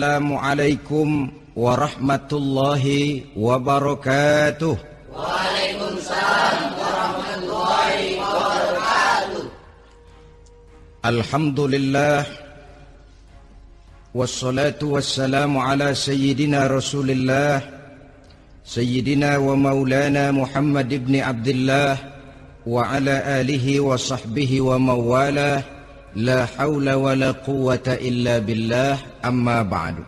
Assalamualaikum warahmatullahi wabarakatuh. Waalaikumsalam warahmatullahi wabarakatuh. Alhamdulillah wassalatu wassalamu ala sayyidina Rasulillah sayyidina wa maulana Muhammad ibn Abdullah wa ala alihi wa sahbihi wa mawalah. La haula wa la quwwata illa billah, amma ba'du.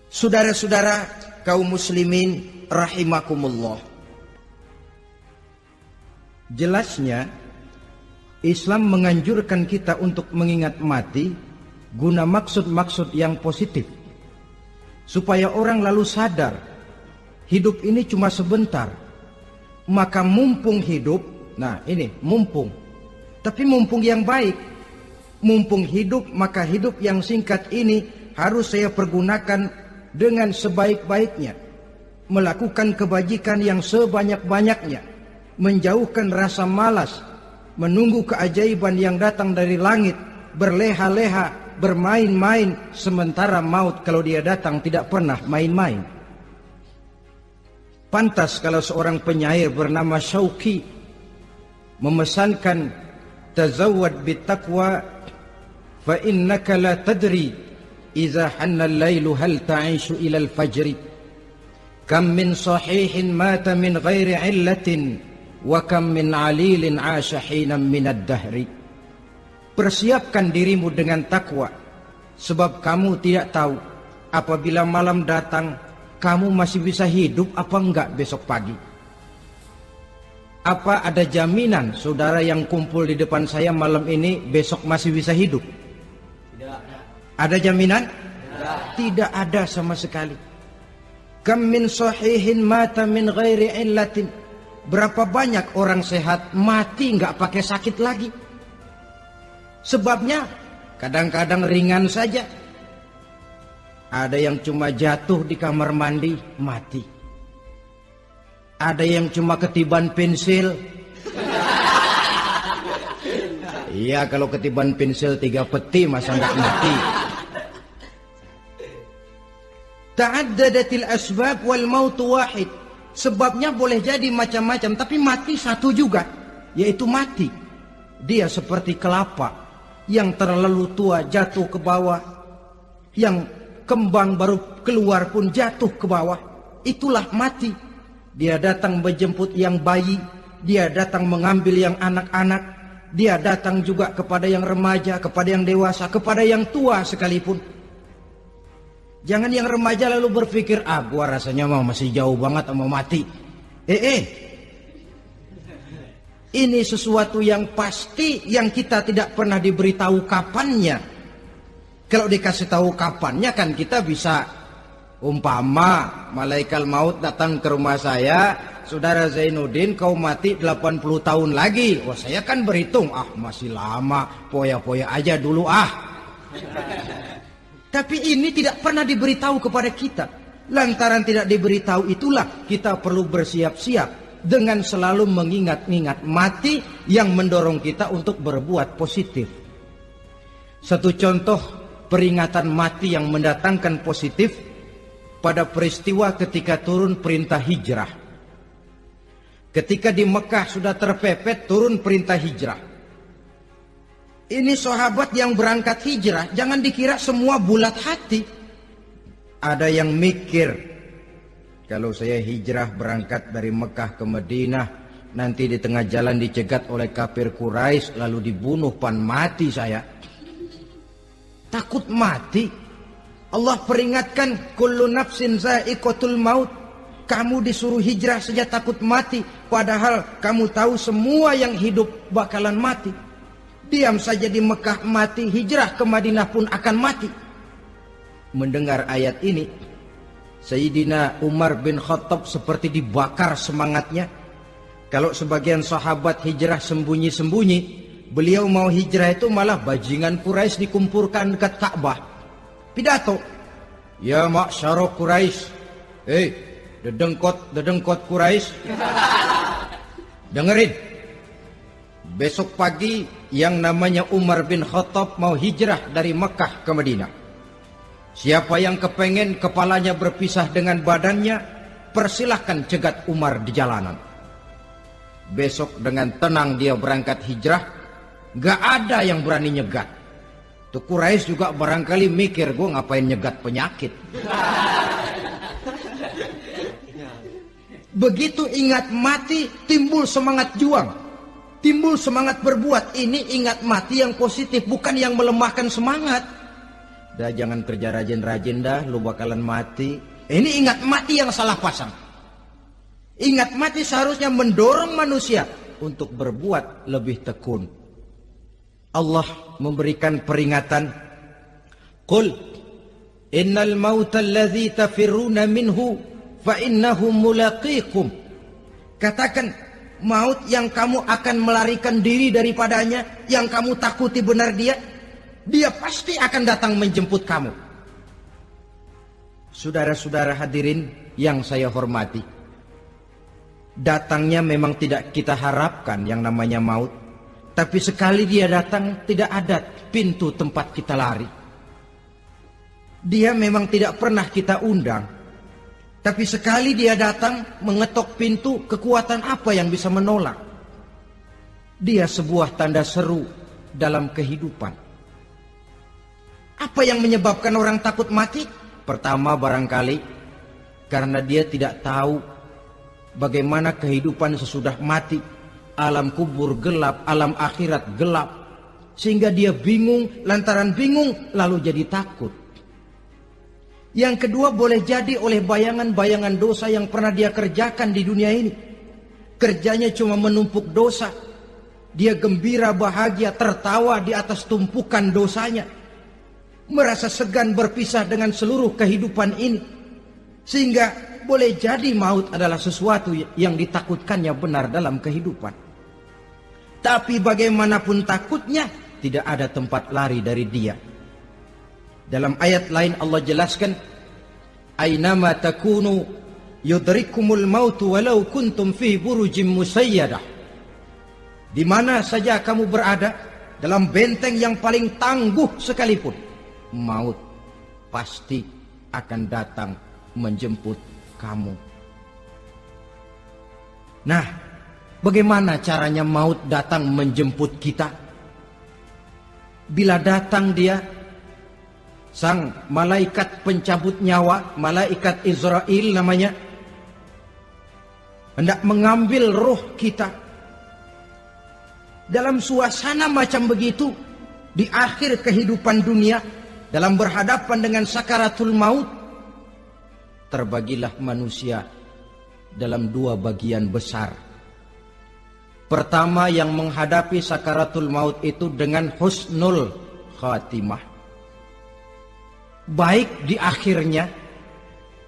Saudara-saudara kaum muslimin rahimakumullah. Jelasnya Islam menganjurkan kita untuk mengingat mati guna maksud-maksud yang positif, supaya orang lalu sadar hidup ini cuma sebentar. Maka mumpung hidup, nah ini mumpung, tapi mumpung yang baik. Mumpung hidup, maka hidup yang singkat ini harus saya pergunakan dengan sebaik-baiknya, melakukan kebajikan yang sebanyak-banyaknya, menjauhkan rasa malas, menunggu keajaiban yang datang dari langit, berleha-leha, bermain-main, sementara maut kalau dia datang tidak pernah main-main. Pantas kalau seorang penyair bernama Syauqi memesankan, tazawwad bittaqwa fa innaka la tadri idza hanna al-lailu hal ta'ishu ila al-fajri, kam min sahihin mata min ghairi illatin wa kam min alilin 'asha hinan min ad-dahri. Persiapkan dirimu dengan takwa, sebab kamu tidak tahu apabila malam datang kamu masih bisa hidup apa enggak besok pagi. Apa ada jaminan saudara yang kumpul di depan saya malam ini besok masih bisa hidup? Tidak ada. Ada jaminan? Tidak. Tidak ada sama sekali. Kam min sahihin mata min ghairi illatin. Berapa banyak orang sehat mati enggak pakai sakit lagi. Sebabnya kadang-kadang ringan saja. Ada yang cuma jatuh di kamar mandi mati. Ada yang cuma ketiban pensil. Iya, kalau ketiban pensil 3 peti masa enggak mati. Ta'addadatil asbab wal mautu wahid. Sebabnya boleh jadi macam-macam, tapi mati satu juga, yaitu mati. Dia seperti kelapa yang terlalu tua jatuh ke bawah, yang kembang baru keluar pun jatuh ke bawah. Itulah mati. Dia datang menjemput yang bayi, dia datang mengambil yang anak-anak, dia datang juga kepada yang remaja, kepada yang dewasa, kepada yang tua sekalipun. Jangan yang remaja lalu berpikir, gua rasanya masih jauh banget mau mati. Ini sesuatu yang pasti yang kita tidak pernah diberitahu kapannya. Kalau dikasih tahu kapannya kan kita bisa, umpama malaikat maut datang ke rumah saya, saudara Zainuddin kau mati 80 tahun lagi. Wah, saya kan berhitung, masih lama, poya-poya aja dulu Tapi ini tidak pernah diberitahu kepada kita. Lantaran tidak diberitahu itulah kita perlu bersiap-siap dengan selalu mengingat-ingat mati yang mendorong kita untuk berbuat positif. Satu contoh peringatan mati yang mendatangkan positif pada peristiwa ketika turun perintah hijrah. Ketika di Mekah sudah terpepet turun perintah hijrah. Ini sahabat yang berangkat hijrah, jangan dikira semua bulat hati. Ada yang mikir, kalau saya hijrah berangkat dari Mekah ke Madinah, nanti di tengah jalan dicegat oleh kafir Quraisy lalu dibunuh, mati saya. Takut mati. Allah peringatkan, kullu nafsin za'iqatul maut. Kamu disuruh hijrah saja takut mati, padahal kamu tahu semua yang hidup bakalan mati. Diam saja di Mekah mati, hijrah ke Madinah pun akan mati. Mendengar ayat ini, Sayyidina Umar bin Khattab seperti dibakar semangatnya. Kalau sebagian sahabat hijrah sembunyi-sembunyi, beliau mau hijrah itu malah bajingan Quraisy dikumpulkan dekat Ka'bah. Pidato, ya ma'syara Quraisy, dedengkot Quraisy, dengerin. Besok pagi yang namanya Umar bin Khattab mau hijrah dari Mekah ke Madinah. Siapa yang kepengen kepalanya berpisah dengan badannya, persilahkan cegat Umar di jalanan. Besok dengan tenang dia berangkat hijrah, gak ada yang berani nyegat. Tuh Quraisy juga barangkali mikir, gue ngapain nyegat penyakit. Begitu ingat mati, timbul semangat juang, timbul semangat berbuat. Ini ingat mati yang positif, bukan yang melemahkan semangat. Dah jangan kerja rajin-rajin dah, lu bakalan mati. Ini ingat mati yang salah pasang. Ingat mati seharusnya mendorong manusia untuk berbuat lebih tekun. Allah memberikan peringatan, Qul innal mauta alladhi tafirruna minhu fa innahu mulaqikum. Katakan, maut yang kamu akan melarikan diri daripadanya, yang kamu takuti benar dia pasti akan datang menjemput kamu. Saudara-saudara hadirin yang saya hormati, datangnya memang tidak kita harapkan yang namanya maut. Tapi sekali dia datang, tidak ada pintu tempat kita lari. Dia memang tidak pernah kita undang. Tapi sekali dia datang, mengetok pintu, kekuatan apa yang bisa menolak? Dia sebuah tanda seru dalam kehidupan. Apa yang menyebabkan orang takut mati? Pertama barangkali karena dia tidak tahu bagaimana kehidupan sesudah mati. Alam kubur gelap, alam akhirat gelap. Sehingga dia bingung, lantaran bingung lalu jadi takut. Yang kedua boleh jadi oleh bayangan-bayangan dosa yang pernah dia kerjakan di dunia ini. Kerjanya cuma menumpuk dosa. Dia gembira, bahagia, tertawa di atas tumpukan dosanya. Merasa segan berpisah dengan seluruh kehidupan ini. Sehingga boleh jadi maut adalah sesuatu yang ditakutkannya benar dalam kehidupan. Tapi bagaimanapun takutnya, tidak ada tempat lari dari dia. Dalam ayat lain Allah jelaskan, Aynama takunu yudrikumul mautu walau kuntum fi burujim musayyadah. Di mana saja kamu berada, dalam benteng yang paling tangguh sekalipun, maut pasti akan datang menjemput kamu. Nah, bagaimana caranya maut datang menjemput kita? Bila datang dia, sang malaikat pencabut nyawa, malaikat Israel namanya, hendak mengambil roh kita. Dalam suasana macam begitu, di akhir kehidupan dunia, dalam berhadapan dengan sakaratul maut, terbagilah manusia dalam dua bagian besar. Pertama, yang menghadapi sakaratul maut itu dengan husnul khatimah, baik di akhirnya,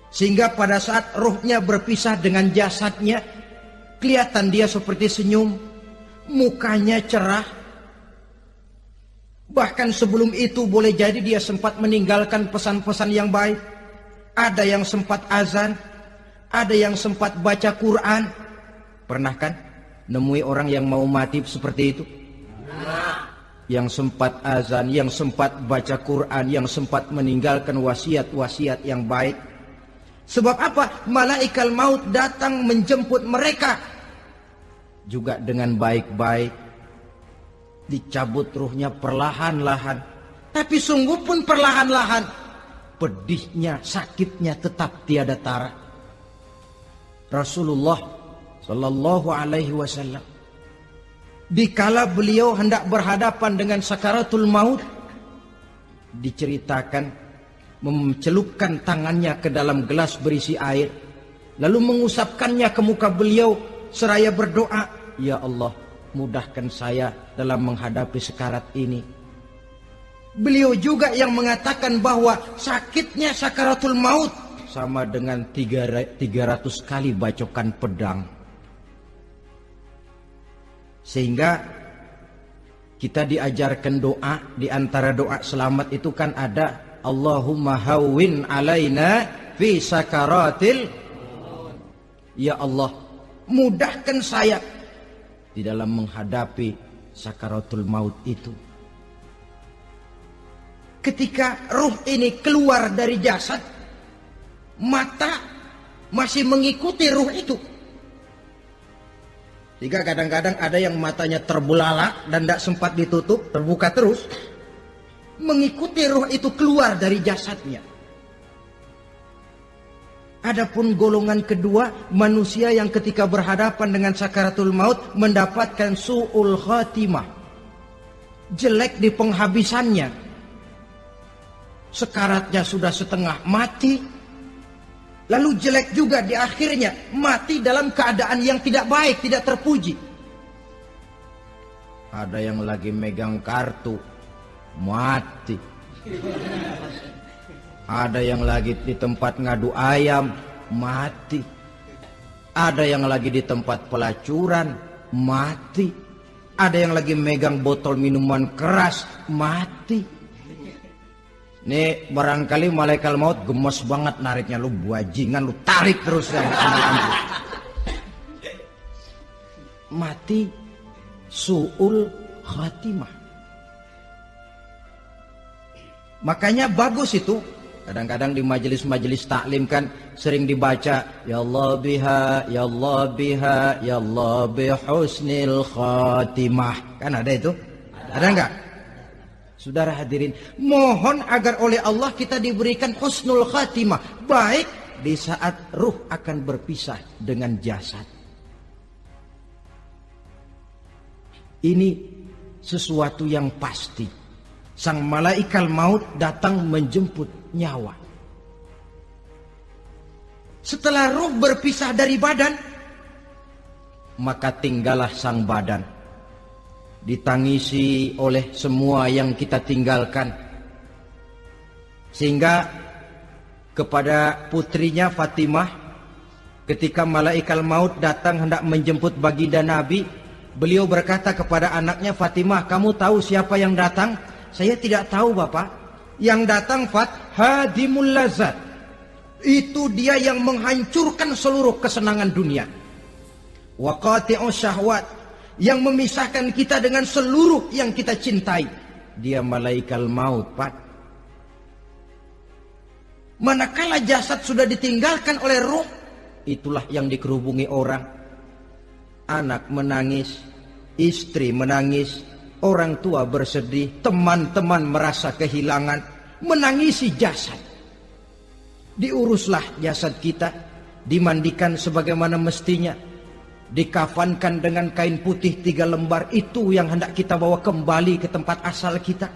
sehingga pada saat rohnya berpisah dengan jasadnya, kelihatan dia seperti senyum, mukanya cerah. Bahkan sebelum itu boleh jadi dia sempat meninggalkan pesan-pesan yang baik. Ada yang sempat azan, ada yang sempat baca Quran. Pernah kan nemui orang yang mau mati seperti itu? Yang sempat azan, yang sempat baca Quran, yang sempat meninggalkan wasiat-wasiat yang baik. Sebab apa? Malaikat maut datang menjemput mereka juga dengan baik-baik. Dicabut ruhnya perlahan-lahan, tapi sungguh pun perlahan-lahan. Pedihnya, sakitnya tetap tiada tara. Rasulullah Sallallahu Alaihi Wasallam, dikala beliau hendak berhadapan dengan sakaratul maut, diceritakan mencelupkan tangannya ke dalam gelas berisi air, lalu mengusapkannya ke muka beliau seraya berdoa, Ya Allah, mudahkan saya dalam menghadapi sekarat ini. Beliau juga yang mengatakan bahwa sakitnya sakaratul maut sama dengan 300 kali bacokan pedang. Sehingga kita diajarkan doa, di antara doa selamat itu kan ada Allahumma hawwin alaina fi sakaratil. Ya Allah, mudahkan saya di dalam menghadapi sakaratul maut itu. ketika ruh ini keluar dari jasad, mata masih mengikuti ruh itu. Sehingga kadang-kadang ada yang matanya terbelalak dan tidak sempat ditutup, terbuka terus, mengikuti ruh itu keluar dari jasadnya. Adapun golongan kedua, manusia yang ketika berhadapan dengan sakaratul maut mendapatkan su'ul khatimah, jelek di penghabisannya. Sekaratnya sudah setengah mati, lalu jelek juga di akhirnya, mati dalam keadaan yang tidak baik, tidak terpuji. Ada yang lagi megang kartu, mati. Ada yang lagi di tempat ngadu ayam, mati. Ada yang lagi di tempat pelacuran, mati. Ada yang lagi megang botol minuman keras, mati. Nih barangkali malaikat maut gemes banget nariknya, lu buajingan, lu tarik terus ya. Mati su'ul khatimah. Makanya bagus itu. Kadang-kadang di majelis-majelis taklim kan sering dibaca, ya Allah biha, ya Allah biha, ya Allah bihusnil khatimah. Kan ada itu? Ada enggak? Saudara hadirin, mohon agar oleh Allah kita diberikan husnul khatimah, baik di saat ruh akan berpisah dengan jasad. Ini sesuatu yang pasti. Sang malaikat maut datang menjemput nyawa. Setelah ruh berpisah dari badan, maka tinggallah sang badan, ditangisi oleh semua yang kita tinggalkan. Sehingga kepada putrinya Fatimah, ketika malaikat maut datang hendak menjemput baginda Nabi, beliau berkata kepada anaknya, Fatimah, kamu tahu siapa yang datang? Saya tidak tahu, Bapak. Yang datang hadimul lazat. Itu dia yang menghancurkan seluruh kesenangan dunia. Wa qati'us syahwat, yang memisahkan kita dengan seluruh yang kita cintai. Dia malaikat maut, Pak. Manakala jasad sudah ditinggalkan oleh ruh, itulah yang dikerubungi orang. Anak menangis, istri menangis, orang tua bersedih, teman-teman merasa kehilangan, menangisi jasad. Diuruslah jasad kita, dimandikan sebagaimana mestinya, dikafankan dengan kain putih 3 lembar, itu yang hendak kita bawa kembali ke tempat asal kita.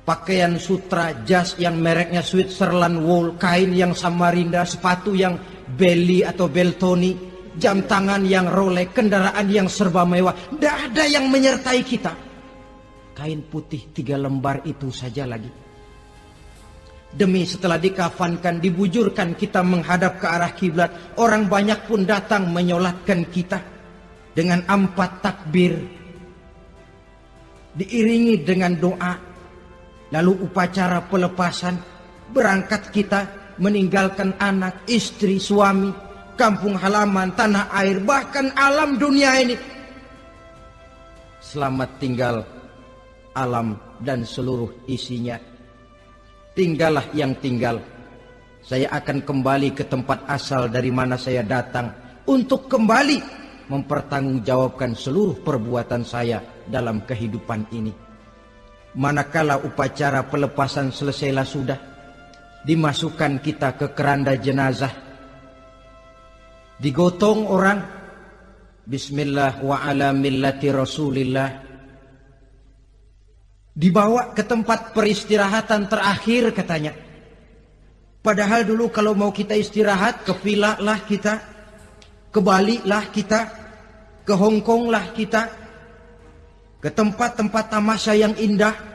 Pakaian sutra, jas yang mereknya Switzerland wool, kain yang Samarinda, sepatu yang Belly atau Beltoni, jam tangan yang Rolex, kendaraan yang serba mewah, tidak ada yang menyertai kita. Kain putih 3 lembar itu saja lagi. Demi setelah dikafankan, dibujurkan kita menghadap ke arah kiblat, orang banyak pun datang menyolatkan kita dengan 4 takbir, diiringi dengan doa. Lalu upacara pelepasan, berangkat kita meninggalkan anak, istri, suami, kampung halaman, tanah air, bahkan alam dunia ini. Selamat tinggal alam dan seluruh isinya. Tinggallah yang tinggal. Saya akan kembali ke tempat asal dari mana saya datang, untuk kembali mempertanggungjawabkan seluruh perbuatan saya dalam kehidupan ini. Manakala upacara pelepasan selesailah sudah, dimasukkan kita ke keranda jenazah, digotong orang, bismillah wa ala millati rasulillah, dibawa ke tempat peristirahatan terakhir katanya. Padahal dulu kalau mau kita istirahat, ke villa lah kita, ke Bali lah kita, ke Hong Kong lah kita, ke tempat-tempat tamasya yang indah.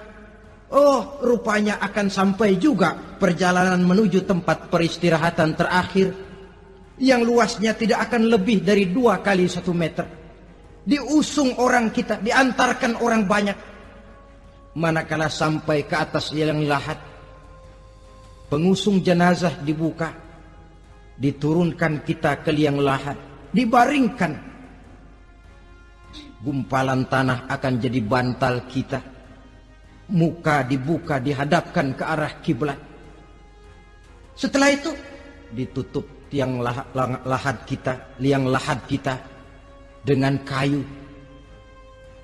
Oh, rupanya akan sampai juga perjalanan menuju tempat peristirahatan terakhir, yang luasnya tidak akan lebih dari 2 kali 1 meter. Diusung orang kita, diantarkan orang banyak. Manakala sampai ke atas liang lahat, pengusung jenazah dibuka, diturunkan kita ke liang lahat, dibaringkan. Gumpalan tanah akan jadi bantal kita. Muka dibuka, dihadapkan ke arah kiblat. Setelah itu ditutup liang lahat kita dengan kayu.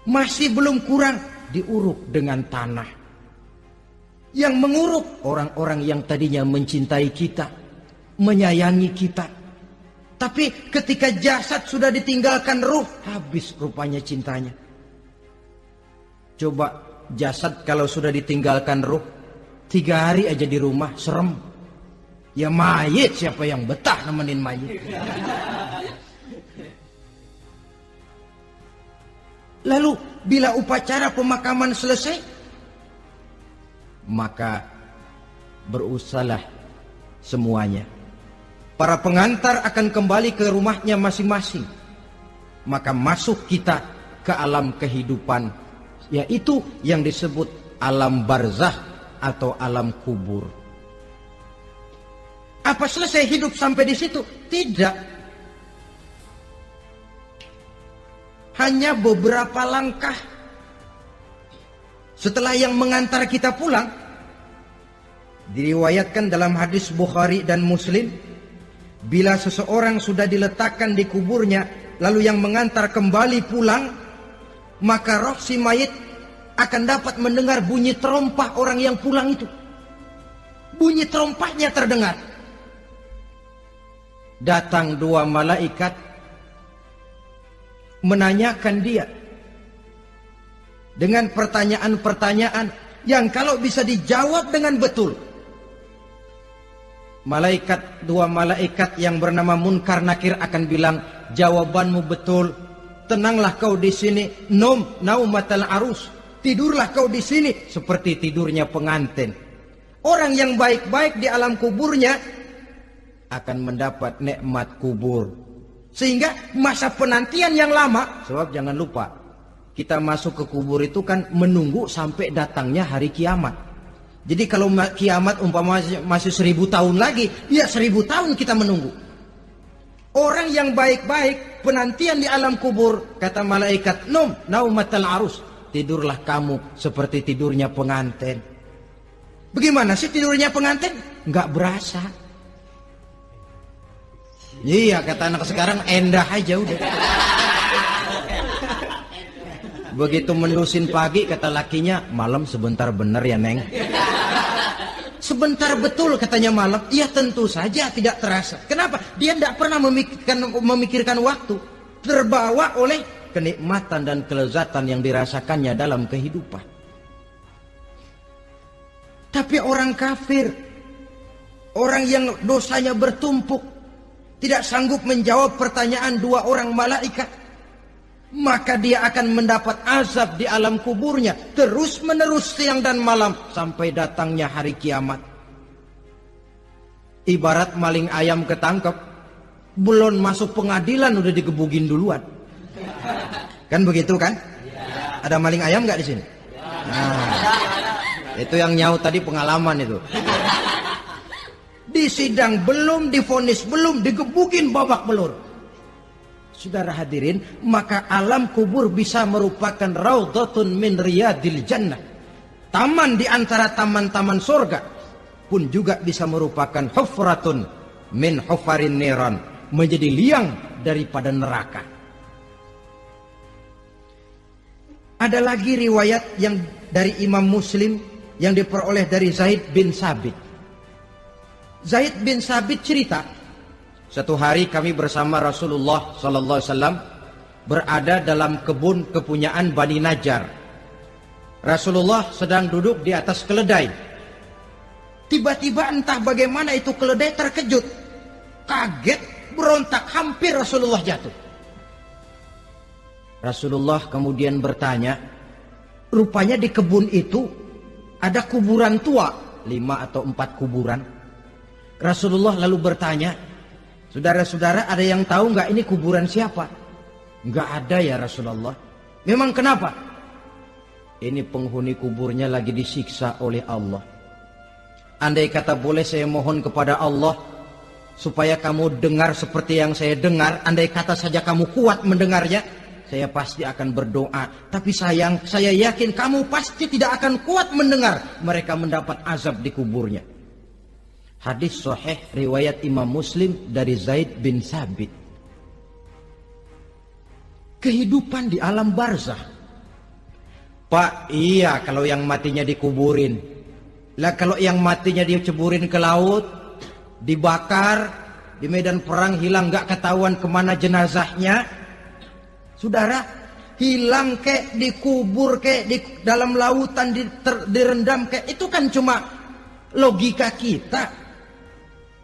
Masih belum kurang, diuruk dengan tanah. Yang menguruk orang-orang yang tadinya mencintai kita, menyayangi kita. Tapi ketika jasad sudah ditinggalkan ruh, habis rupanya cintanya. Coba jasad kalau sudah ditinggalkan ruh, 3 hari aja di rumah, serem. Ya mayit, siapa yang betah nemenin mayit? Lalu bila upacara pemakaman selesai, maka berusahalah semuanya. Para pengantar akan kembali ke rumahnya masing-masing. Maka masuk kita ke alam kehidupan, yaitu yang disebut alam barzakh atau alam kubur. Apa selesai hidup sampai di situ? Tidak. Hanya beberapa langkah setelah yang mengantar kita pulang, diriwayatkan dalam hadis Bukhari dan Muslim, bila seseorang sudah diletakkan di kuburnya, lalu yang mengantar kembali pulang, maka roh si mayit akan dapat mendengar bunyi terompah orang yang pulang itu. Bunyi terompahnya terdengar. Datang 2 malaikat menanyakan dia dengan pertanyaan-pertanyaan yang kalau bisa dijawab dengan betul, 2 malaikat yang bernama Munkar Nakir akan bilang, jawabanmu betul, tenanglah kau di sini, naumatal arus, tidurlah kau di sini seperti tidurnya pengantin. Orang yang baik-baik di alam kuburnya akan mendapat nikmat kubur. Sehingga masa penantian yang lama, sebab jangan lupa, kita masuk ke kubur itu kan menunggu sampai datangnya hari kiamat. Jadi kalau kiamat umpama masih 1000 tahun lagi, ya 1000 tahun kita menunggu. Orang yang baik-baik, penantian di alam kubur, kata malaikat, naumatal arus, tidurlah kamu seperti tidurnya pengantin. Bagaimana sih tidurnya pengantin? Nggak berasa. Iya, kata anak sekarang, endah aja udah. Begitu mendusin pagi, kata lakinya, malam sebentar bener ya Neng. Sebentar betul katanya malam. Ya tentu saja tidak terasa. Kenapa? Dia tidak pernah memikirkan waktu. Terbawa oleh kenikmatan dan kelezatan yang dirasakannya dalam kehidupan. Tapi orang kafir, orang yang dosanya bertumpuk, tidak sanggup menjawab pertanyaan 2 orang malaikat, maka dia akan mendapat azab di alam kuburnya terus menerus siang dan malam sampai datangnya hari kiamat. Ibarat maling ayam ketangkep, belum masuk pengadilan udah digebugin duluan. Kan begitu kan? Ada maling ayam nggak di sini? Nah, itu yang nyaut tadi pengalaman itu. Di sidang belum, divonis belum, digebugin babak belur. Saudara hadirin, maka alam kubur bisa merupakan raudhatun min riyadil jannah. Taman di antara taman-taman surga, pun juga bisa merupakan hufratun min hufarin niran, menjadi liang daripada neraka. Ada lagi riwayat yang dari Imam Muslim yang diperoleh dari Zaid bin Sabit. Zaid bin Sabit cerita, satu hari kami bersama Rasulullah sallallahu alaihi wasallam berada dalam kebun kepunyaan Bani Najjar. Rasulullah sedang duduk di atas keledai. Tiba-tiba entah bagaimana itu keledai terkejut, kaget, berontak, hampir Rasulullah jatuh. Rasulullah kemudian bertanya, rupanya di kebun itu ada kuburan tua, 5 atau 4 kuburan. Rasulullah lalu bertanya, saudara-saudara ada yang tahu nggak ini kuburan siapa? Nggak ada ya Rasulullah. Memang kenapa? Ini penghuni kuburnya lagi disiksa oleh Allah. Andai kata boleh saya mohon kepada Allah supaya kamu dengar seperti yang saya dengar, andai kata saja kamu kuat mendengarnya, saya pasti akan berdoa. Tapi sayang, saya yakin kamu pasti tidak akan kuat mendengar mereka mendapat azab di kuburnya. Hadis sahih riwayat Imam Muslim dari Zaid bin Sabit. Kehidupan di alam barzah. Pak, iya kalau yang matinya dikuburin. Lah kalau yang matinya diceburin ke laut, dibakar, di medan perang hilang gak ketahuan kemana jenazahnya. Saudara, hilang kek, dikubur kek, di dalam lautan direndam kek, itu kan cuma logika kita.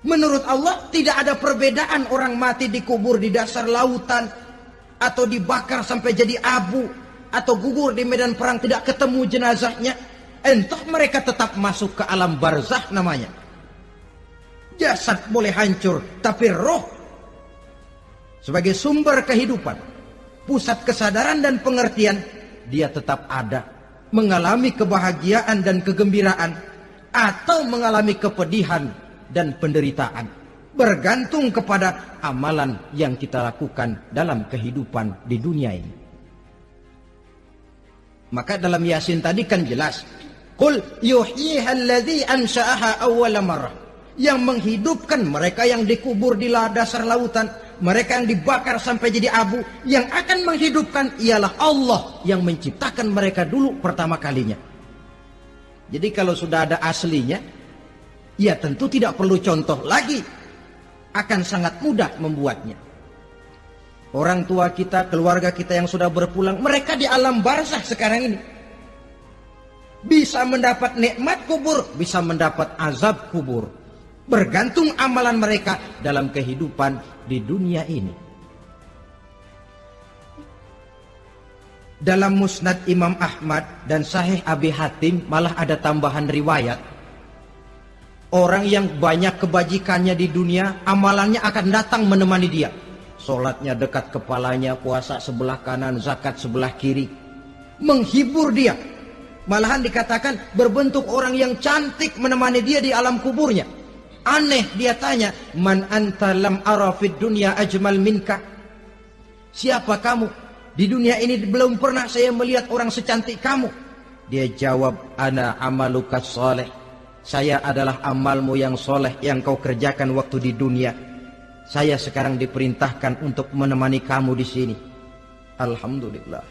Menurut Allah tidak ada perbedaan orang mati dikubur di dasar lautan, atau dibakar sampai jadi abu, atau gugur di medan perang tidak ketemu jenazahnya. Entah mereka tetap masuk ke alam barzah namanya. Jasad boleh hancur, tapi roh sebagai sumber kehidupan, pusat kesadaran dan pengertian, dia tetap ada, mengalami kebahagiaan dan kegembiraan, atau mengalami kepedihan dan penderitaan, bergantung kepada amalan yang kita lakukan dalam kehidupan di dunia ini. Maka dalam Yasin tadi kan jelas, qul yuhyiha alladzi ansha'aha awwala marrah, yang menghidupkan mereka yang dikubur di dasar lautan, mereka yang dibakar sampai jadi abu, yang akan menghidupkan ialah Allah yang menciptakan mereka dulu pertama kalinya. Jadi kalau sudah ada aslinya, ya tentu tidak perlu contoh lagi, akan sangat mudah membuatnya. Orang tua kita, keluarga kita yang sudah berpulang, mereka di alam barzah sekarang ini bisa mendapat nikmat kubur, bisa mendapat azab kubur, bergantung amalan mereka dalam kehidupan di dunia ini. Dalam Musnad Imam Ahmad dan Sahih Abi Hatim malah ada tambahan riwayat. Orang yang banyak kebajikannya di dunia, amalannya akan datang menemani dia. Sholatnya dekat kepalanya, puasa sebelah kanan, zakat sebelah kiri, menghibur dia. Malahan dikatakan berbentuk orang yang cantik menemani dia di alam kuburnya. Aneh, dia tanya, man anta lam ara fid dunya ajmal minka. Siapa kamu? Di dunia ini belum pernah saya melihat orang secantik kamu. Dia jawab, ana amaluka soleh. Saya adalah amalmu yang soleh yang kau kerjakan waktu di dunia. Saya sekarang diperintahkan untuk menemani kamu di sini. Alhamdulillah.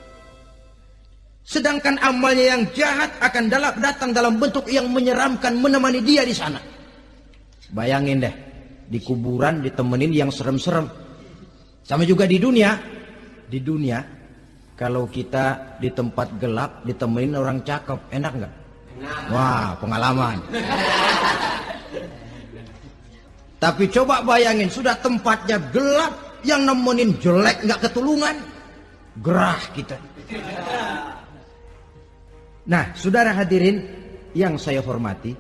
Sedangkan amalnya yang jahat akan datang dalam bentuk yang menyeramkan menemani dia di sana. Bayangin deh, di kuburan ditemenin yang serem-serem. Sama juga di dunia. Di dunia, kalau kita di tempat gelap ditemenin orang cakep, enak nggak? Wah, pengalaman. Tapi coba bayangin, sudah tempatnya gelap, yang nemenin jelek nggak ketulungan, gerah kita. Nah, saudara hadirin yang saya hormati,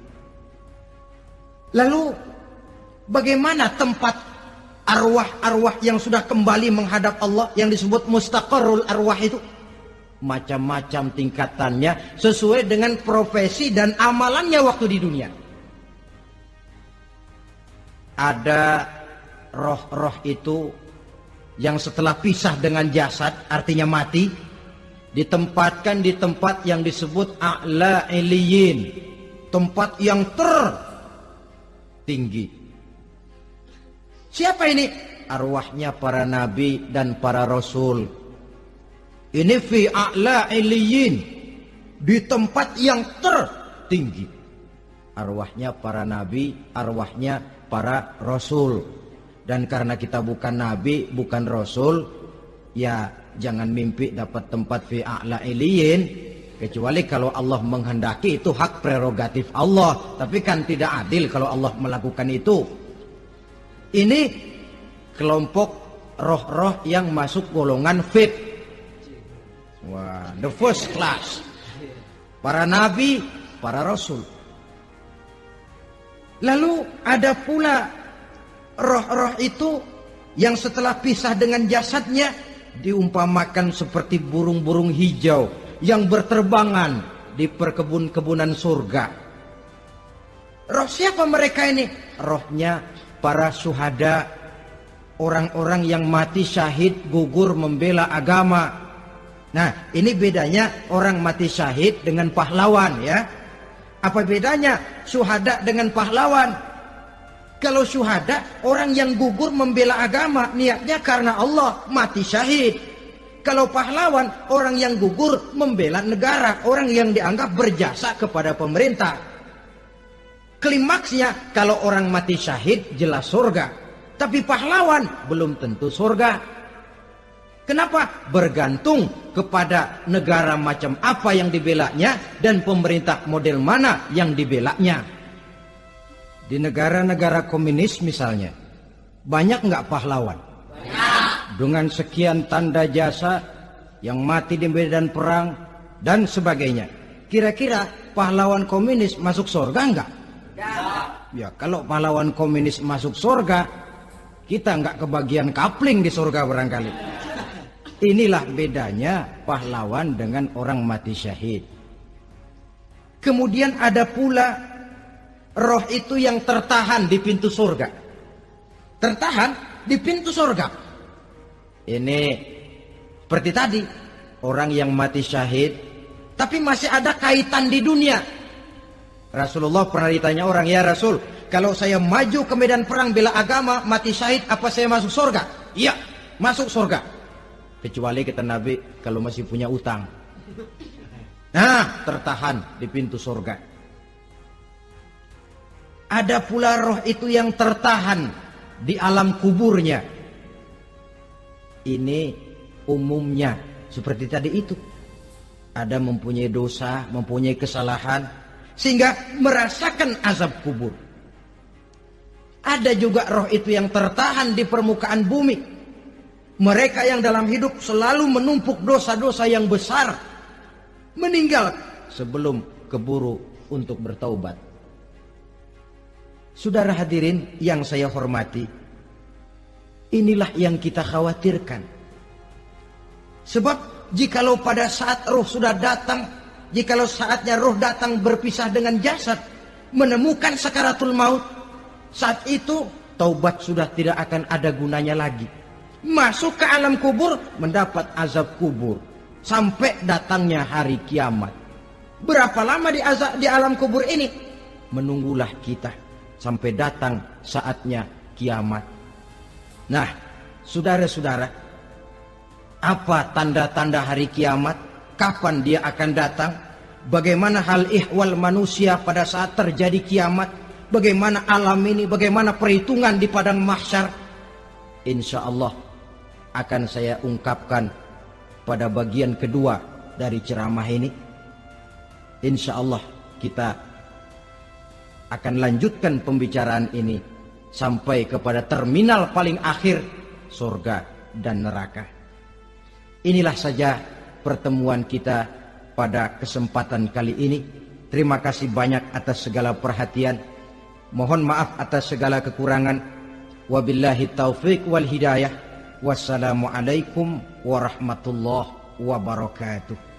lalu bagaimana tempat arwah-arwah yang sudah kembali menghadap Allah yang disebut mustaqarrul arwah itu? Macam-macam tingkatannya sesuai dengan profesi dan amalannya waktu di dunia. Ada roh-roh itu yang setelah pisah dengan jasad, artinya mati, ditempatkan di tempat yang disebut a'la iliyin, tempat yang tertinggi. Siapa ini? Arwahnya para nabi dan para rasul. Ini fi a'la iliyin, di tempat yang tertinggi. Arwahnya para nabi, arwahnya para rasul. Dan karena kita bukan nabi, bukan rasul, ya jangan mimpi dapat tempat fi a'la iliyin, kecuali kalau Allah menghendaki. Itu hak prerogatif Allah, tapi kan tidak adil kalau Allah melakukan itu. Ini kelompok roh-roh yang masuk golongan fit. Wah, the first class. Para nabi, para rasul. Lalu ada pula roh-roh itu yang setelah pisah dengan jasadnya diumpamakan seperti burung-burung hijau yang berterbangan di perkebun-kebunan surga. Roh siapa mereka ini? Rohnya para syuhada, orang-orang yang mati syahid gugur membela agama. Nah, ini bedanya orang mati syahid dengan pahlawan ya. Apa bedanya syuhada dengan pahlawan? Kalau syuhada, orang yang gugur membela agama, niatnya karena Allah, mati syahid. Kalau pahlawan, orang yang gugur membela negara, orang yang dianggap berjasa kepada pemerintah. Klimaksnya, kalau orang mati syahid jelas surga, tapi pahlawan belum tentu surga. Kenapa? Bergantung kepada negara macam apa yang dibelanya dan pemerintah model mana yang dibelanya. Di negara-negara komunis misalnya, banyak nggak pahlawan? Banyak. Dengan sekian tanda jasa yang mati di medan perang dan sebagainya. Kira-kira pahlawan komunis masuk surga nggak? Tidak. Ya, kalau pahlawan komunis masuk surga, kita nggak kebagian kapling di surga barangkali. Inilah bedanya pahlawan dengan orang mati syahid. Kemudian ada pula roh itu yang tertahan di pintu surga. Tertahan di pintu surga. Ini seperti tadi, orang yang mati syahid tapi masih ada kaitan di dunia. Rasulullah pernah ditanya orang, "Ya Rasul, kalau saya maju ke medan perang bela agama, mati syahid, apa saya masuk surga?" "Iya, masuk surga. Kecuali kata Nabi, kalau masih punya utang." Nah, tertahan di pintu surga. Ada pula roh itu yang tertahan di alam kuburnya. Ini umumnya seperti tadi itu. Ada mempunyai dosa, mempunyai kesalahan, sehingga merasakan azab kubur. Ada juga roh itu yang tertahan di permukaan bumi. Mereka yang dalam hidup selalu menumpuk dosa-dosa yang besar, meninggal sebelum keburu untuk bertaubat. Saudara hadirin yang saya hormati, inilah yang kita khawatirkan. Sebab jikalau pada saat roh sudah datang, jikalau saatnya roh datang berpisah dengan jasad, menemukan sakaratul maut, saat itu taubat sudah tidak akan ada gunanya lagi. Masuk ke alam kubur, mendapat azab kubur sampai datangnya hari kiamat. Berapa lama di alam kubur ini? Menunggulah kita sampai datang saatnya kiamat. Nah, saudara-saudara, apa tanda-tanda hari kiamat? Kapan dia akan datang? Bagaimana hal ihwal manusia pada saat terjadi kiamat? Bagaimana alam ini? Bagaimana perhitungan di padang mahsyar? Insya Allah akan saya ungkapkan pada bagian kedua dari ceramah ini. Insya Allah kita akan lanjutkan pembicaraan ini sampai kepada terminal paling akhir, surga dan neraka. Inilah saja pertemuan kita pada kesempatan kali ini. Terima kasih banyak atas segala perhatian. Mohon maaf atas segala kekurangan. Wabillahi taufiq wal hidayah. Wassalamualaikum warahmatullahi wabarakatuh.